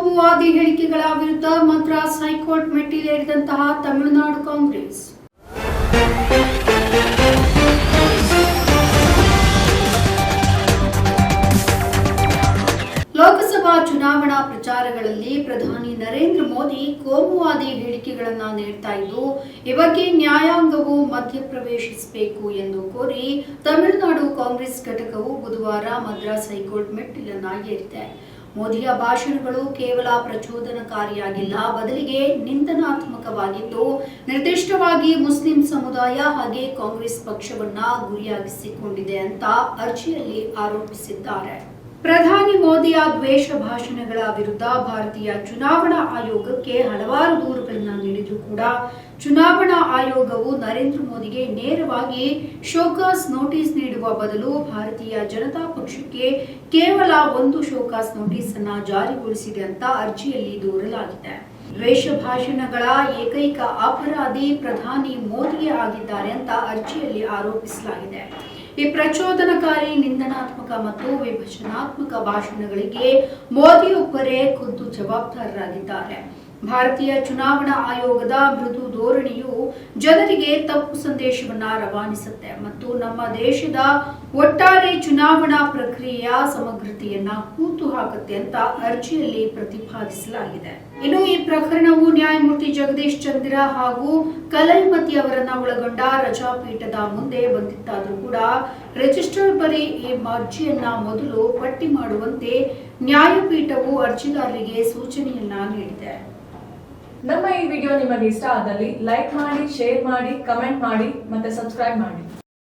ಕೋಮುವಾದಿ ಹೇಳಿಕೆಗಳ ವಿರುದ್ಧ ಮದ್ರಾಸ್ ಹೈಕೋರ್ಟ್ ಮೆಟ್ಟಿಲೇರಿದಂತಹ ತಮಿಳುನಾಡು ಕಾಂಗ್ರೆಸ್. ಲೋಕಸಭಾ ಚುನಾವಣಾ ಪ್ರಚಾರಗಳಲ್ಲಿ ಪ್ರಧಾನಿ ನರೇಂದ್ರ ಮೋದಿ ಕೋಮುವಾದಿ ಹೇಳಿಕೆಗಳನ್ನು ನೀಡ್ತಾ ಇದ್ದು, ಈ ಬಗ್ಗೆ ನ್ಯಾಯಾಂಗವು ಮಧ್ಯಪ್ರವೇಶಿಸಬೇಕು ಎಂದು ಕೋರಿ ತಮಿಳುನಾಡು ಕಾಂಗ್ರೆಸ್ ಘಟಕವು ಬುಧವಾರ ಮದ್ರಾಸ್ ಹೈಕೋರ್ಟ್ ಮೆಟ್ಟಿಲನ್ನ ಏರಿದೆ. ಮೋದಿಯ ಭಾಷಣಗಳು ಕೇವಲ ಪ್ರಚೋದನಕಾರಿಯಾಗಿಲ್ಲ, ಬದಲಿಗೆ ನಿಂದನಾತ್ಮಕವಾಗಿದ್ದು, ನಿರ್ದಿಷ್ಟವಾಗಿ ಮುಸ್ಲಿಂ ಸಮುದಾಯ ಹಾಗೆ ಕಾಂಗ್ರೆಸ್ ಪಕ್ಷವನ್ನ ಗುರಿಯಾಗಿಸಿಕೊಂಡಿದೆ ಅಂತ ಅರ್ಜಿಯಲ್ಲಿ ಆರೋಪಿಸಿದ್ದಾರೆ. ಪ್ರಧಾನಿ ಮೋದಿಯ ದ್ವೇಷ ಭಾಷಣಗಳ ವಿರುದ್ಧ ಭಾರತೀಯ ಚುನಾವಣಾ ಆಯೋಗಕ್ಕೆ ಹಲವಾರು ದೂರುಗಳನ್ನು ನೀಡಿದರೂ ಕೂಡ ಚುನಾವಣಾ ಆಯೋಗವು ನರೇಂದ್ರ ಮೋದಿಗೆ ನೇರವಾಗಿ ಶೋಕಾಸ್ ನೋಟಿಸ್ ನೀಡುವ ಬದಲು ಭಾರತೀಯ ಜನತಾ ಪಕ್ಷಕ್ಕೆ ಕೇವಲ ಒಂದು ಶೋಕಾಸ್ ನೋಟಿಸ್ ಅನ್ನು ಜಾರಿಗೊಳಿಸಿದೆ ಅಂತ ಅರ್ಜಿಯಲ್ಲಿ ದೂರಲಾಗಿದೆ. ದ್ವೇಷ ಭಾಷಣಗಳ ಏಕೈಕ ಅಪರಾಧಿ ಪ್ರಧಾನಿ ಮೋದಿಯೇ ಆಗಿದ್ದಾರೆ ಅಂತ ಅರ್ಜಿಯಲ್ಲಿ ಆರೋಪಿಸಲಾಗಿದೆ. ಈ ಪ್ರಚೋದನಕಾರಿ, ನಿಂದನಾತ್ಮಕ ಮತ್ತು ವಿಭಜನಾತ್ಮಕ ಭಾಷಣಗಳಿಗೆ ಮೋದಿಯೊಬ್ಬರೇ ಖುದ್ದು ಜವಾಬ್ದಾರರಾಗಿದ್ದಾರೆ. ಭಾರತೀಯ ಚುನಾವಣಾ ಆಯೋಗದ ಮೃದು ಧೋರಣೆಯು ಜನರಿಗೆ ತಪ್ಪು ಸಂದೇಶವನ್ನ ರವಾನಿಸುತ್ತೆ ಮತ್ತು ನಮ್ಮ ದೇಶದ ಒಟ್ಟಾರೆ ಚುನಾವಣಾ ಪ್ರಕ್ರಿಯೆಯ ಸಮಗ್ರತೆಯನ್ನ ಹೂತು ಹಾಕುತ್ತೆ ಅಂತ ಅರ್ಜಿಯಲ್ಲಿ ಪ್ರತಿಪಾದಿಸಲಾಗಿದೆ. ಇನ್ನು ಈ ಪ್ರಕರಣವು ನ್ಯಾಯಮೂರ್ತಿ ಜಗದೀಶ್ ಚಂದ್ರ ಹಾಗೂ ಕಲೈಮತಿ ಅವರನ್ನ ಒಳಗೊಂಡ ರಜಾಪೀಠದ ಮುಂದೆ ಬಂದಿತ್ತಾದ್ರೂ ಕೂಡ ರಿಜಿಸ್ಟರ್ ಬಳಿ ಈ ಅರ್ಜಿಯನ್ನ ಮೊದಲು ಪಟ್ಟಿ ಮಾಡುವಂತೆ ನ್ಯಾಯಪೀಠವು ಅರ್ಜಿದಾರರಿಗೆ ಸೂಚನೆಯನ್ನ ನೀಡಿದೆ. ನಮ್ಮ ಈ ವಿಡಿಯೋ ನಿಮಗೆ ಇಷ್ಟ ಆದಲ್ಲಿ ಲೈಕ್ ಮಾಡಿ, ಶೇರ್ ಮಾಡಿ, ಕಮೆಂಟ್ ಮಾಡಿ ಮತ್ತೆ ಸಬ್ಸ್ಕ್ರೈಬ್ ಮಾಡಿ.